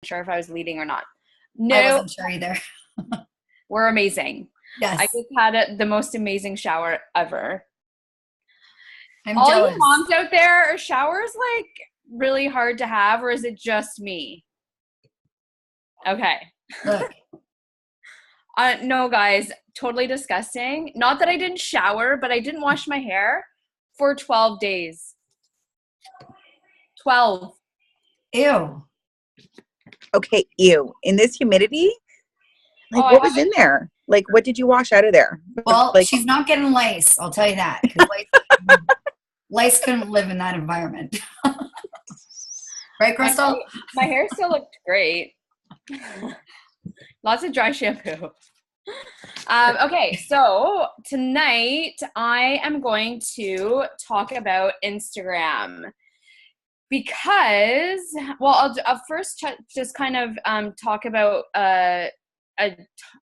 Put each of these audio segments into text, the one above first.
sure if I was leading or not. I No, wasn't sure either. we're amazing. I Yes, just had the most amazing shower ever. I'm All you jealous. moms out there, are showers like really hard to have, or is it just me? Okay. Look, No, guys, totally disgusting. Not that I didn't shower, but I didn't wash my hair for 12 days. 12. ew. Okay, ew. In this humidity? Oh, Like, I what was in haven't. there? Like, what did you wash out of there? Well, Like, she's not getting lice, I'll tell you that, because lice couldn't live in that environment. Right, My Crystal? my hair still looked great. Lots of dry shampoo. Okay, so tonight I am going to talk about Instagram because, well, I'll first just kind of talk about a,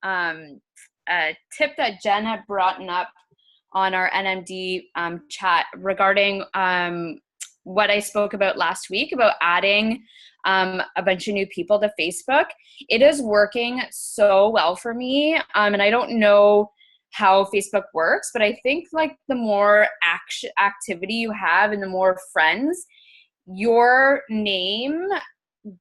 um, a tip that Jen had brought up on our NMD chat regarding what I spoke about last week about adding a bunch of new people to Facebook. It is working so well for me. And I don't know how Facebook works, but I think like the more activity you have and the more friends, your name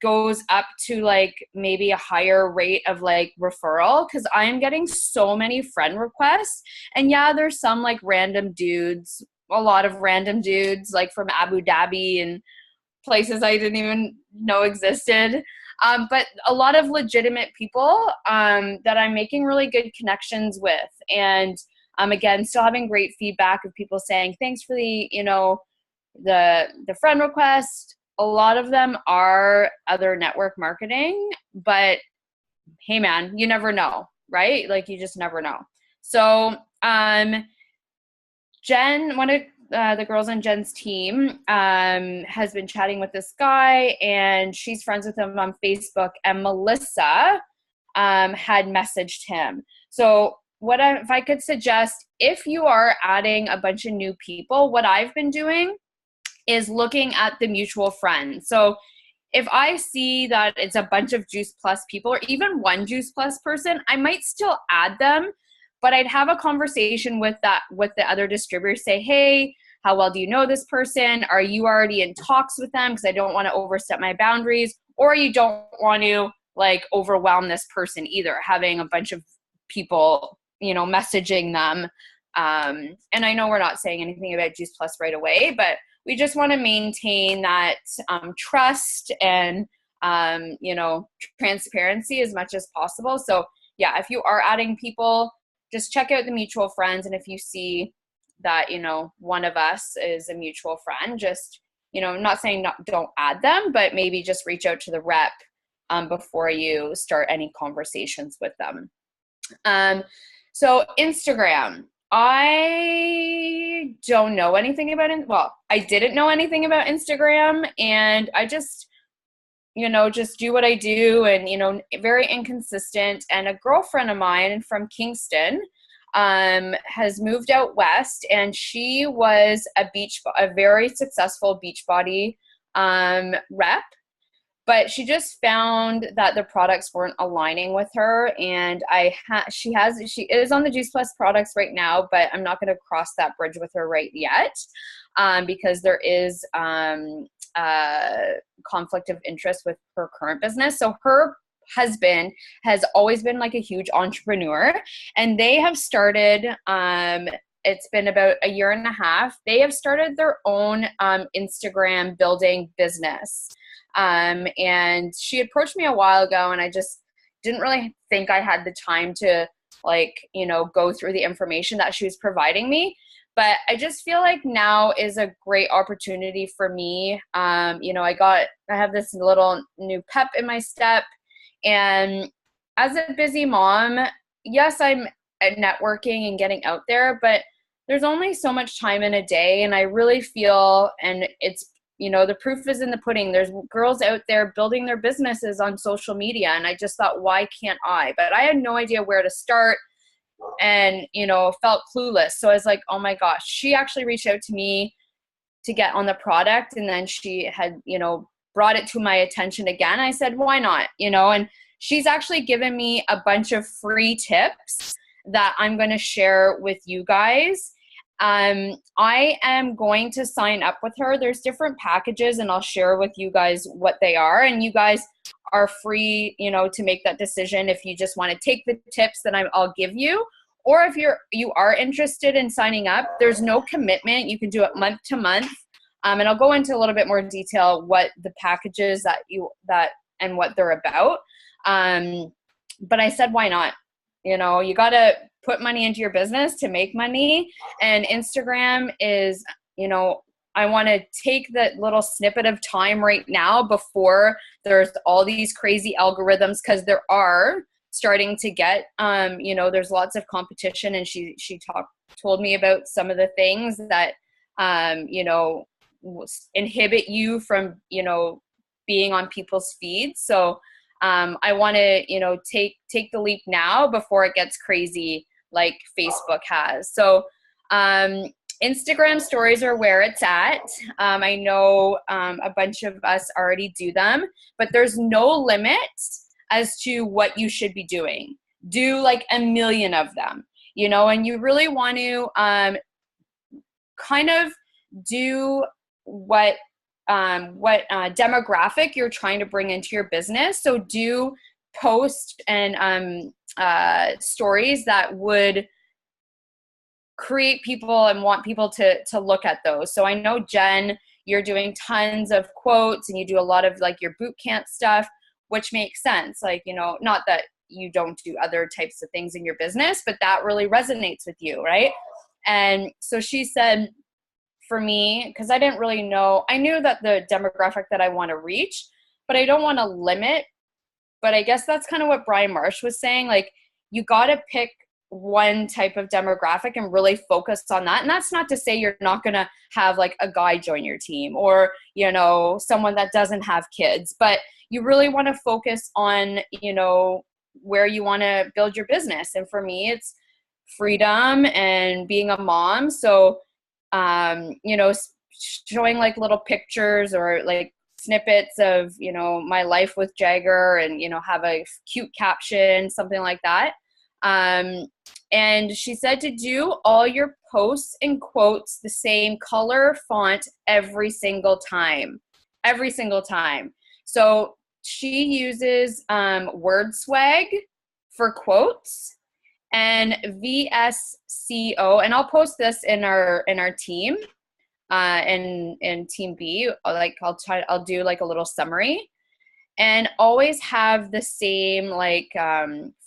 goes up to like maybe a higher rate of like referral, because I am getting so many friend requests. And yeah, there's some like random dudes, a lot of random dudes like from Abu Dhabi and places I didn't even know existed. But a lot of legitimate people that I'm making really good connections with. And again, still having great feedback of people saying, thanks for the, the friend request. A lot of them are other network marketing, but hey man, you never know, right? Like you just never know. So Jen, one of the girls on Jen's team, has been chatting with this guy, and she's friends with him on Facebook. And Melissa had messaged him. So, if I could suggest, if you are adding a bunch of new people, what I've been doing is looking at the mutual friends. So, if I see that it's a bunch of Juice Plus people, or even one Juice Plus person, I might still add them, but I'd have a conversation with the other distributor, say, hey, how well do you know this person? Are you already in talks with them? Because I don't want to overstep my boundaries, or you don't want to like overwhelm this person either, having a bunch of people, messaging them. And I know we're not saying anything about Juice Plus right away, but we just want to maintain that trust and transparency as much as possible. So yeah, if you are adding people, just check out the mutual friends. And if you see that, one of us is a mutual friend, just, not saying don't add them, but maybe just reach out to the rep before you start any conversations with them. So Instagram, I don't know anything about it. Well, I didn't know anything about Instagram, and I just, just do what I do, and, very inconsistent. And a girlfriend of mine from Kingston has moved out west, and she was a very successful Beachbody rep, but she just found that the products weren't aligning with her. And she is on the Juice Plus products right now, but I'm not going to cross that bridge with her right yet, because there is conflict of interest with her current business. So her husband has always been like a huge entrepreneur, and they have started, it's been about a year and a half, they have started their own Instagram building business. And she approached me a while ago, and I just didn't really think I had the time to go through the information that she was providing me. But I just feel like now is a great opportunity for me. I have this little new pep in my step. And as a busy mom, yes, I'm networking and getting out there, but there's only so much time in a day. And I really feel, and it's, the proof is in the pudding. There's girls out there building their businesses on social media. And I just thought, why can't I? But I had no idea where to start, and, felt clueless. So I was like, oh my gosh, she actually reached out to me to get on the product. And then she had, brought it to my attention again. I said, why not? You know, and she's actually given me a bunch of free tips that I'm going to share with you guys. I am going to sign up with her. There's different packages, and I'll share with you guys what they are. And you guys are free, you know, to make that decision if you just want to take the tips that I'll give you. Or if you are interested in signing up, there's no commitment. You can do it month to month. And I'll go into a little bit more detail what the packages and what they're about. But I said, why not? You know, you got to put money into your business to make money. And Instagram is, you know, I want to take that little snippet of time right now before there's all these crazy algorithms, because there are starting to get, you know, there's lots of competition. And she told me about some of the things that, you know, inhibit you from, you know, being on people's feeds. So I want to, you know, take the leap now before it gets crazy like Facebook has. So Instagram stories are where it's at. I know a bunch of us already do them, but there's no limit as to what you should be doing. Do like 1 million of them, you know, and you really want to kind of do what demographic you're trying to bring into your business. So do post and stories that would create people and want people to look at those. So I know, Jen, you're doing tons of quotes and you do a lot of like your boot camp stuff, which makes sense. Like, you know, not that you don't do other types of things in your business, but that really resonates with you, right? And so she said, for me, because I didn't really know, I knew that the demographic that I want to reach, but I don't want to limit. But I guess that's kind of what Brian Marsh was saying. Like, you got to pick one type of demographic and really focus on that. And that's not to say you're not going to have like a guy join your team or, you know, someone that doesn't have kids, but you really want to focus on, you know, where you want to build your business. And for me, it's freedom and being a mom. So, you know, showing like little pictures or like snippets of, you know, my life with Jagger and, you know, have a cute caption, something like that. And she said to do all your posts and quotes the same color font every single time. So she uses WordSwag for quotes and VSCO, and I'll post this in our team in Team B. I'll do like a little summary, and always have the same like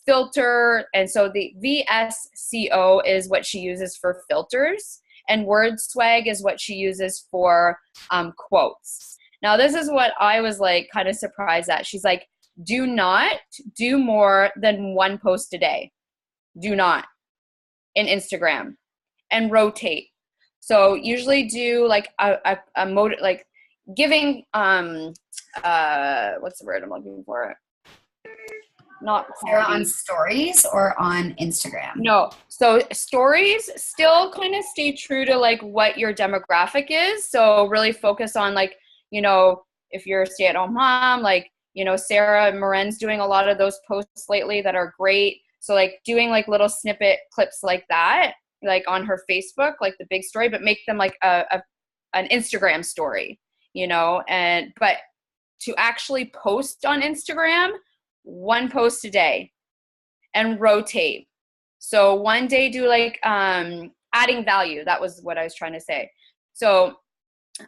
filter. And so the VSCO is what she uses for filters, and WordSwag is what she uses for quotes. Now, this is what I was like kind of surprised at. She's like, do not do more than one post a day. Do not in Instagram, and rotate. So usually do like a mode, like giving, what's the word I'm looking for? Not Sarah, on stories or on Instagram? No. So stories still kind of stay true to like what your demographic is. So really focus on like, you know, if you're a stay-at-home mom, like, you know, Sarah Moren's doing a lot of those posts lately that are great. So like doing like little snippet clips like that, like on her Facebook, like the big story, but make them like an Instagram story, you know, but to actually post on Instagram, one post a day and rotate. So one day do like adding value. That was what I was trying to say. So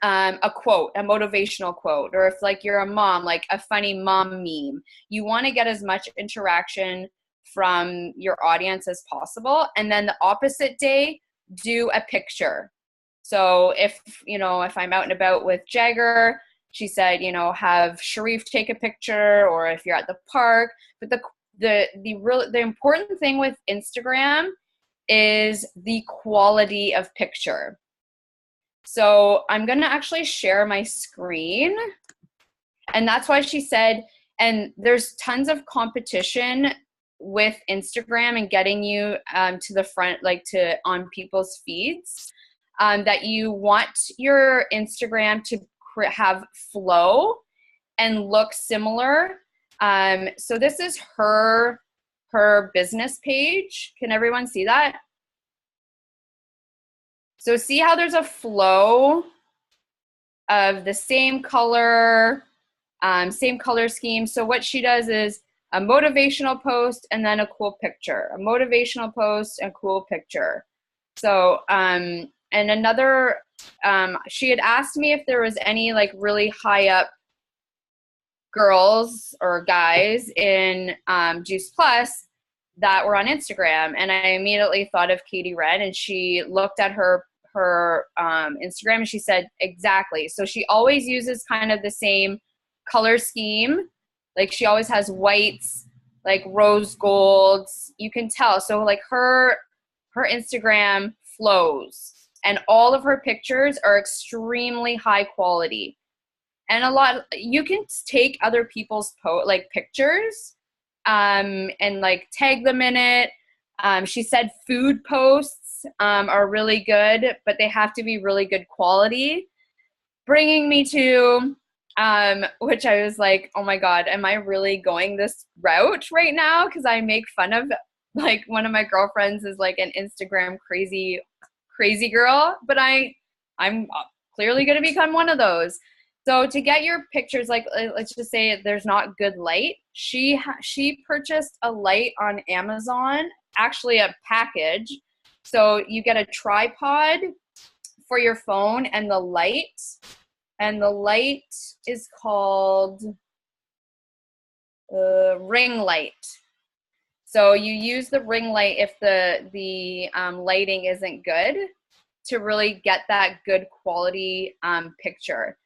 a quote, a motivational quote, or if like you're a mom, like a funny mom meme. You want to get as much interaction from your audience as possible. And then the opposite day, do a picture. So if, you know, if I'm out and about with Jagger, she said, you know, have Sharif take a picture, or if you're at the park. But the important thing with Instagram is the quality of picture. So I'm going to actually share my screen. And that's why she said, and there's tons of competition with Instagram and getting you to the front, like on people's feeds, that you want your Instagram to have flow and look similar. So this is her business page. Can everyone see that? So see how there's a flow of the same color scheme. So what she does is a motivational post and then a cool picture, a motivational post and cool picture. So, and another, she had asked me if there was any like really high up girls or guys in Juice Plus that were on Instagram. And I immediately thought of Katie Red, and she looked at her Instagram and she said, exactly. So she always uses kind of the same color scheme. Like she always has whites, like rose golds. You can tell. So like her Instagram flows, and all of her pictures are extremely high quality. And a lot, you can take other people's pictures, and like tag them in it. She said food posts are really good, but they have to be really good quality. Bringing me to, which I was like, oh my God, am I really going this route right now? Because I make fun of, like, one of my girlfriends is like an Instagram crazy girl, but I'm clearly going to become one of those. So to get your pictures, like, let's just say there's not good light. She purchased a light on Amazon, actually a package. So you get a tripod for your phone and the light is called ring light. So you use the ring light if the lighting isn't good to really get that good quality picture.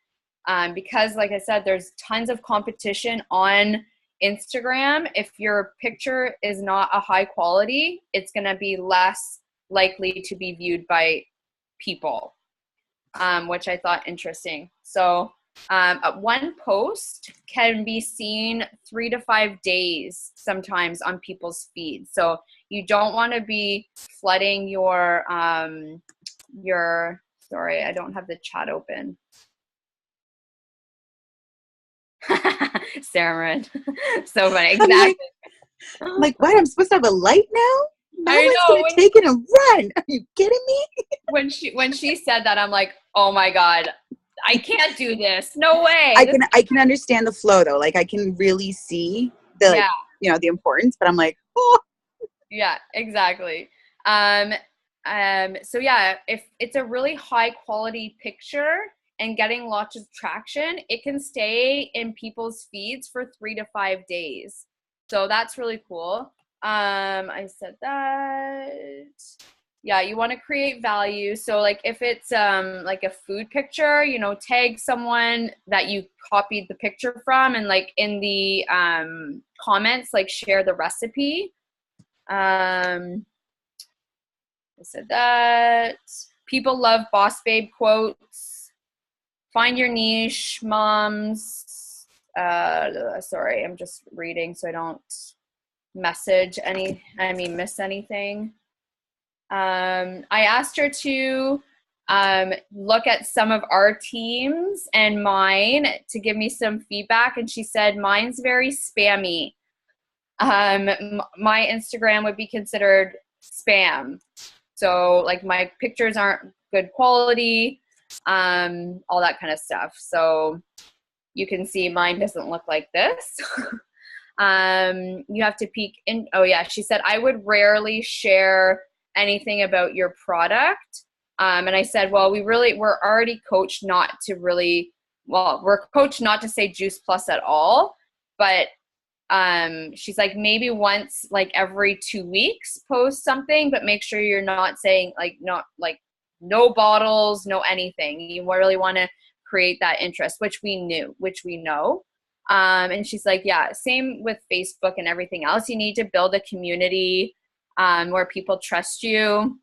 Because like I said, there's tons of competition on Instagram. If your picture is not a high quality, it's going to be less likely to be viewed by people, which I thought interesting. So one post can be seen 3 to 5 days sometimes on people's feeds. So you don't want to be flooding your sorry, I don't have the chat open. Sarah Marin. So funny. Exactly. I'm like, what? I'm supposed to have a light now? Now I know. Gonna take it and run. Are you kidding me? When she said that, I'm like, oh my God, I can't do this. No way. I can understand the flow though. Like I can really see the the importance, but I'm like, oh. Yeah, exactly. So yeah, if it's a really high quality picture and getting lots of traction, it can stay in people's feeds for 3 to 5 days. So that's really cool. I said that. Yeah, you want to create value. So like if it's like a food picture, tag someone that you copied the picture from, and like in the comments, like share the recipe. I said that. People love Boss Babe quotes. Find your niche, moms. Sorry, I'm just reading so I don't miss anything. I asked her to look at some of our teams and mine to give me some feedback, and she said mine's very spammy. My Instagram would be considered spam. So like my pictures aren't good quality, all that kind of stuff. So you can see mine doesn't look like this. You have to peek in. Oh yeah, she said I would rarely share anything about your product. And I said, well, we're already coached not to we're coached not to say Juice Plus at all. But she's like, maybe once like every 2 weeks post something, but make sure you're not saying no bottles, no anything. You really want to create that interest, which we know. And she's like, yeah, same with Facebook and everything else. You need to build a community where people trust you.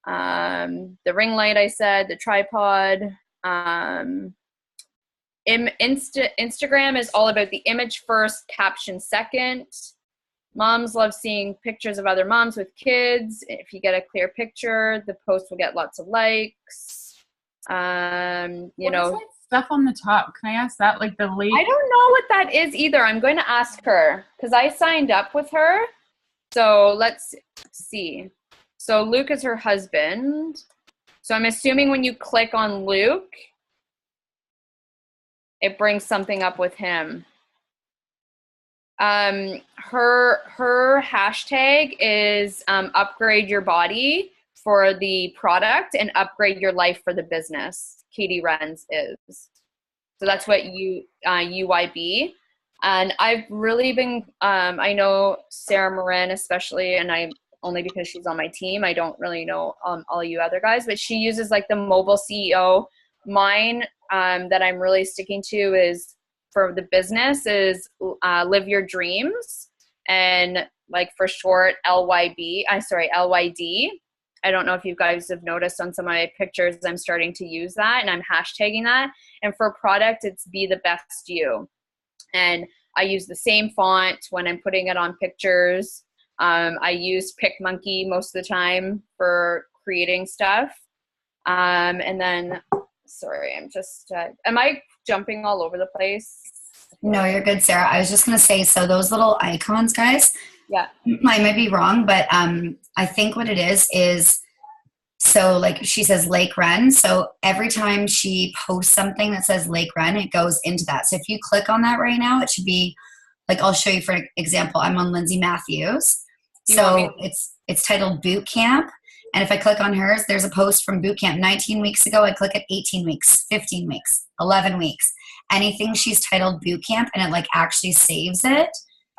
The ring light, I said, the tripod. Instagram is all about the image first, caption second. Moms love seeing pictures of other moms with kids. If you get a clear picture, the post will get lots of likes. What does that stuff on the top. Can I ask that? Like the late. I don't know what that is either. I'm going to ask her because I signed up with her. So let's see. So Luke is her husband. So I'm assuming when you click on Luke, it brings something up with him. Her hashtag is upgrade your body for the product and upgrade your life for the business. Katie Renz is. So that's what UYB. And I've really been, I know Sarah Morin especially, and I only because she's on my team. I don't really know all you other guys, but she uses like the mobile CEO. Mine that I'm really sticking to is for the business is live your dreams, and like for short LYD. I don't know if you guys have noticed on some of my pictures, I'm starting to use that and I'm hashtagging that. And for product, it's be the best you. And I use the same font when I'm putting it on pictures. I use PicMonkey most of the time for creating stuff. And then, sorry, I'm just, am I jumping all over the place? No, you're good, Sarah. I was just going to say, so those little icons, guys, yeah, I might be wrong, but I think what it is, so like she says Lake Ren. So every time she posts something that says Lake Ren, it goes into that. So if you click on that right now, it should be like, I'll show you for example, I'm on Lindsay Matthews. So it's titled Boot Camp. And if I click on hers, there's a post from Boot Camp 19 weeks ago. I click at 18 weeks, 15 weeks, 11 weeks. Anything she's titled Boot Camp and it like actually saves it.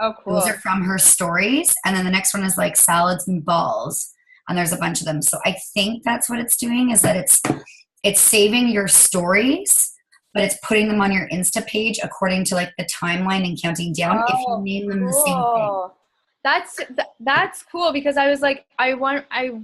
Oh, cool. Those are from her stories. And then the next one is like salads and balls. And there's a bunch of them. So I think that's what it's doing, is that it's saving your stories, but it's putting them on your Insta page according to like the timeline and counting down if you name them the same thing. That's cool, because I was like, I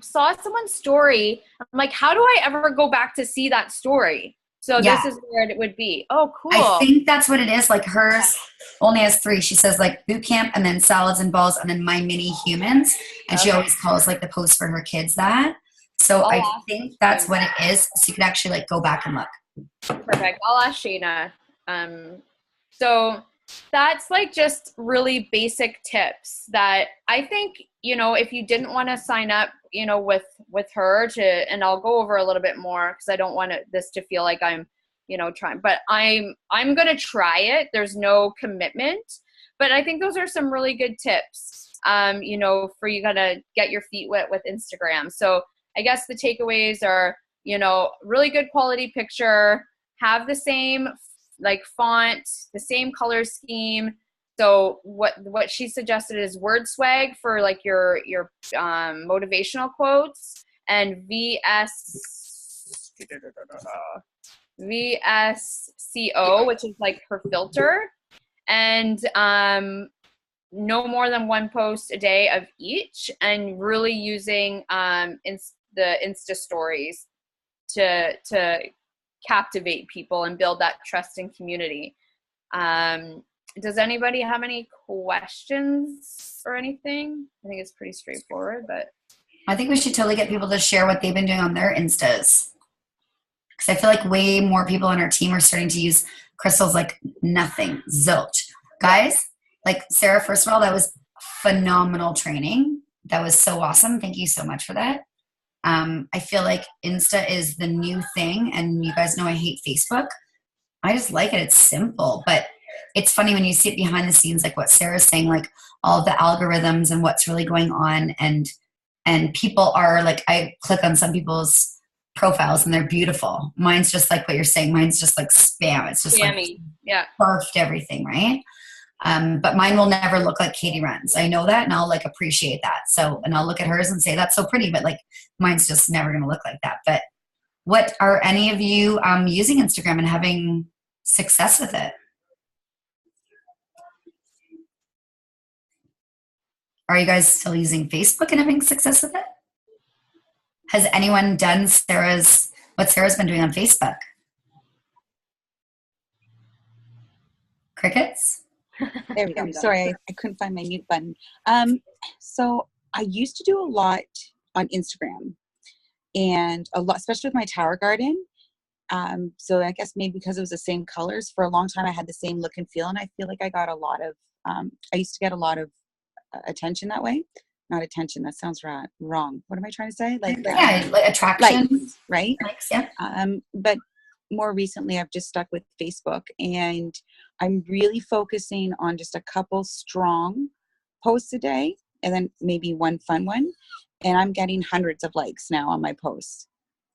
saw someone's story. I'm like, how do I ever go back to see that story? So this is where it would be. Oh, cool. I think that's what it is. Like hers only has 3. She says like Boot Camp and then salads and balls and then My Mini Humans. And she always calls like the post for her kids that. So I think that's what it is. So you can actually like go back and look. Perfect. I'll ask Shayna. So that's like just really basic tips that I think, you know, if you didn't want to sign up, you know, with her and I'll go over a little bit more because I don't want this to feel like I'm, you know, trying, but I'm going to try it. There's no commitment, but I think those are some really good tips, you know, for you to get your feet wet with Instagram. So I guess the takeaways are, you know, really good quality picture, have the same like font, the same color scheme. So what she suggested is word swag for like your motivational quotes, and VSCO, which is like her filter, and no more than 1 post a day of each, and really using the Insta stories to captivate people and build that trust and community. Does anybody have any questions or anything? I think it's pretty straightforward, but I think we should totally get people to share what they've been doing on their Instas. Because I feel like way more people on our team are starting to use Crystal's like nothing, zilch. Guys, like Sarah, first of all, that was phenomenal training. That was so awesome. Thank you so much for that. I feel like Insta is the new thing, and you guys know I hate Facebook. I just like it. It's simple, but it's funny when you see it behind the scenes, like what Sarah's saying, like all of the algorithms and what's really going on. And people are like, I click on some people's profiles and they're beautiful. Mine's just like what you're saying. Mine's just like spam. It's just spammy. Like perfect everything, right? But mine will never look like Katie Renz. I know that, and I'll like appreciate that. So, and I'll look at hers and say, that's so pretty, but like mine's just never going to look like that. But what are any of you using Instagram and having success with it? Are you guys still using Facebook and having success with it? Has anyone done what Sarah's been doing on Facebook? Crickets? There we go. Sorry, I couldn't find my mute button. So I used to do a lot on Instagram, and a lot, especially with my tower garden. So I guess maybe because it was the same colors for a long time, I had the same look and feel. And I feel like I got a lot of, I used to get a lot of attention that way. Not attention. That sounds wrong. What am I trying to say? Like, yeah, like attraction. likes, right? Likes, yeah. But more recently, I've just stuck with Facebook, and I'm really focusing on just a couple strong posts a day, and then maybe one fun one. And I'm getting hundreds of likes now on my posts.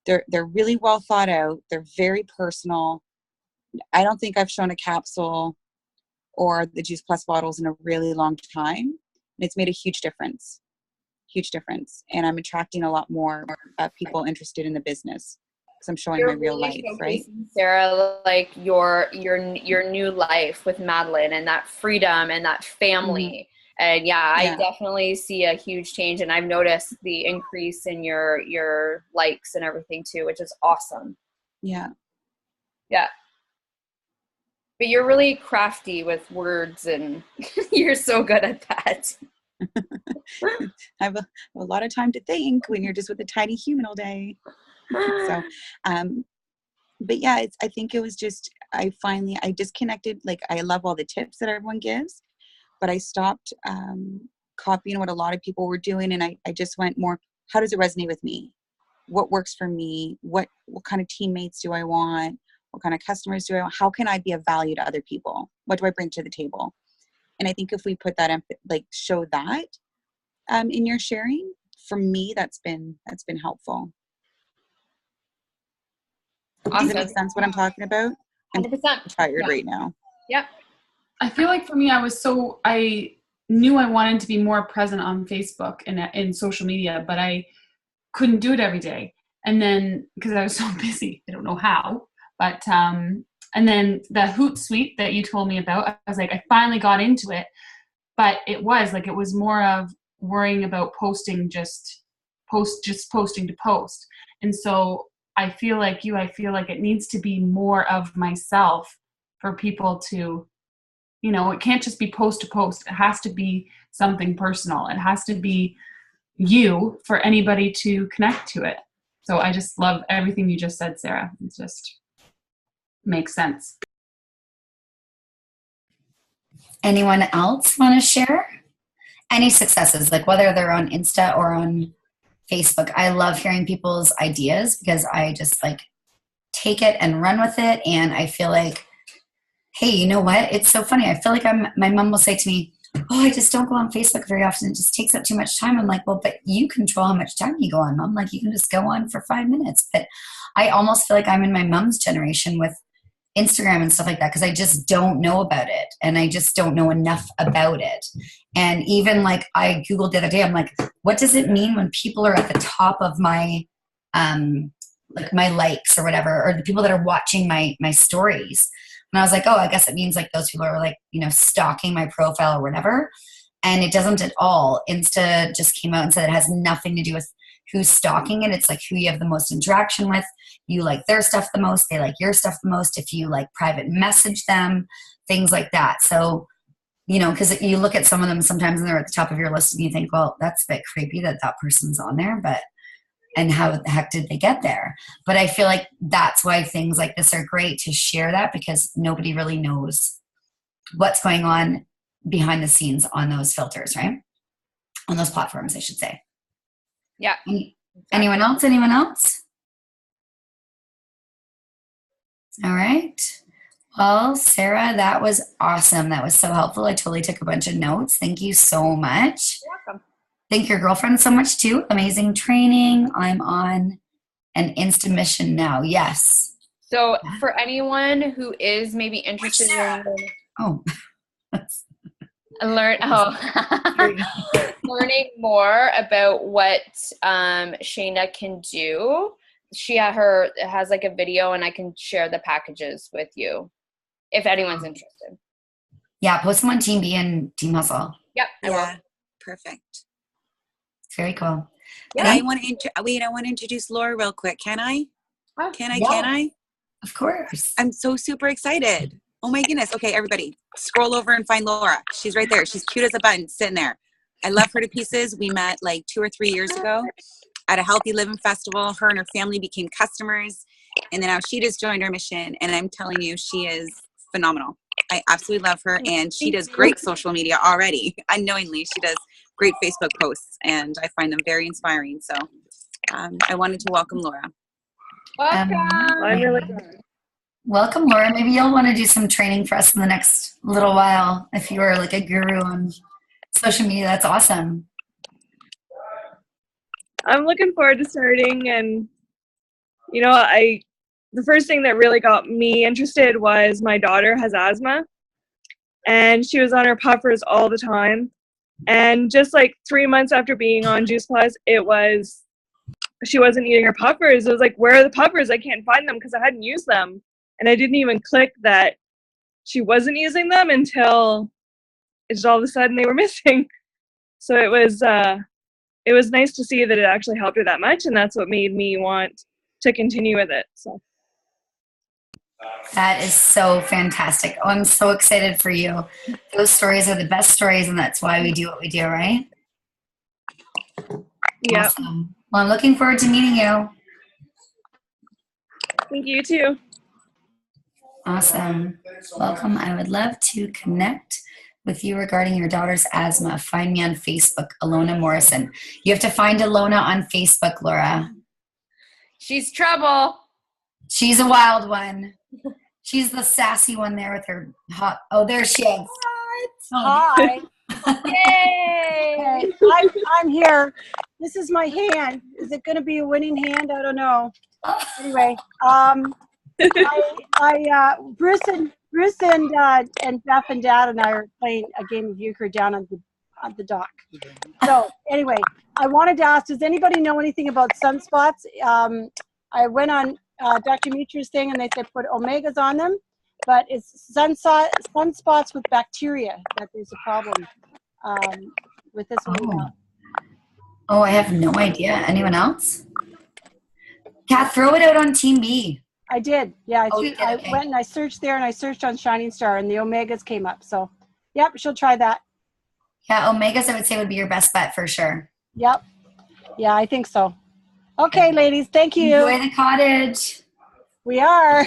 They're really well thought out. They're very personal. I don't think I've shown a capsule or the Juice Plus bottles in a really long time. And it's made a huge difference. Huge difference. And I'm attracting a lot more people interested in the business because I'm showing my real life, right? Sarah, like your new life with Madeline and that freedom and that family. And I definitely see a huge change, and I've noticed the increase in your likes and everything too, which is awesome. Yeah. Yeah. But you're really crafty with words, and you're so good at that. I have a lot of time to think when you're just with a tiny human all day. So, but yeah, I think it was just, I disconnected. Like, I love all the tips that everyone gives, but I stopped copying what a lot of people were doing. And I just went more, how does it resonate with me? What works for me? What kind of teammates do I want? What kind of customers do I want? How can I be of value to other people? What do I bring to the table? And I think if we put that, show that in your sharing, for me, that's been helpful. Awesome. Does that make sense what I'm talking about? I'm 100%. tired right now. Yep. I feel like for me, I knew I wanted to be more present on Facebook and in social media, but I couldn't do it every day. And then, because I was so busy, I don't know how, but, and then the Hootsuite that you told me about, I was like, I finally got into it, but it was more of worrying about posting, just posting to post. And so I feel like it needs to be more of myself for people to, it can't just be post to post. It has to be something personal. It has to be you for anybody to connect to it. So I just love everything you just said, Sarah. It just makes sense. Anyone else want to share any successes, like whether they're on Insta or on Facebook? I love hearing people's ideas because I just take it and run with it. And I feel like, hey, you know what? It's so funny. I feel like my mom will say to me, oh, I just don't go on Facebook very often. It just takes up too much time. I'm like, well, but you control how much time you go on, Mom. Like, you can just go on for 5 minutes. But I almost feel like I'm in my mom's generation with Instagram and stuff like that because I just don't know about it. And I just don't know enough about it. And even I Googled the other day, I'm like, what does it mean when people are at the top of my my likes or whatever, or the people that are watching my stories? And I was like, oh, I guess it means those people are stalking my profile or whatever. And it doesn't at all. Insta just came out and said it has nothing to do with who's stalking it. It's who you have the most interaction with. You like their stuff the most. They like your stuff the most. If you private message them, things like that. So, because you look at some of them sometimes and they're at the top of your list and you think, well, that's a bit creepy that person's on there, and how the heck did they get there? But I feel like that's why things like this are great to share that, because nobody really knows what's going on behind the scenes on those filters, right? On those platforms, I should say. Yeah. Anyone else? All right. Well, Sarah, that was awesome. That was so helpful. I totally took a bunch of notes. Thank you so much. You're welcome. Thank your girlfriend so much too. Amazing training. I'm on an Insta mission now. Yes. So for anyone who is maybe interested in learning more about what Shayna can do, she has a video, and I can share the packages with you if anyone's interested. Yeah, post them on Team B and Team Hustle. Yep. I will. Perfect. Very cool. And I want to introduce Laura real quick. Can I? Oh, Can I? Of course. I'm so super excited. Oh my goodness. Okay, everybody, scroll over and find Laura. She's right there. She's cute as a button, sitting there. I love her to pieces. We met 2 or 3 years ago at a Healthy Living Festival. Her and her family became customers. And then now she just joined our mission, and I'm telling you, she is phenomenal. I absolutely love her, and she does great social media already. Unknowingly, she does great Facebook posts, and I find them very inspiring. So I wanted to welcome Laura. I'm really good. Welcome, Laura. Maybe you'll want to do some training for us in the next little while if you are like a guru on social media. That's awesome. I'm looking forward to starting, and you know, the first thing that really got me interested was my daughter has asthma, and she was on her puffers all the time. And just like 3 months after being on Juice Plus, she wasn't eating her puffers. It was like, where are the puffers? I can't find them because I hadn't used them. And I didn't even click that she wasn't using them until it's all of a sudden they were missing. So it was nice to see that it actually helped her that much, and that's what made me want to continue with it. So That is so fantastic. Oh, I'm so excited for you. Those stories are the best stories, and that's why we do what we do, right? yeah. Awesome. Well, I'm looking forward to meeting you. Thank you too. Awesome. Welcome. I would love to connect with you regarding your daughter's asthma. Find me on Facebook, Alona Morrison. You have to find Alona on Facebook, Laura. She's trouble. She's a wild one. She's the sassy one there with her hot. Oh, there she is. Hi. Yay! I'm here. This is my hand. Is it going to be a winning hand? I don't know. Anyway, Bruce and Beth and Dad and I are playing a game of euchre down on the dock. So anyway, I wanted to ask, does anybody know anything about sunspots? I went on Dr. Mitra's thing and they said put omegas on them, but it's sunspots with bacteria that there's a problem with this one. Oh, I have no idea. Anyone else? Kat, throw it out on Team B. I did. Yeah, Okay. I went and I searched there and I searched on Shining Star and the omegas came up. So, yep, she'll try that. Yeah, omegas I would say would be your best bet for sure. Yep. Yeah, I think so. Okay, ladies, thank you. Enjoy the cottage. We are.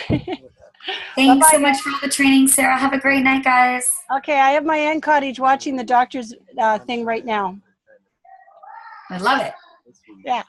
Thanks so much for all the training, Sarah. Have a great night, guys. Okay, I have my end cottage watching the doctor's thing right now. I love it. Yeah.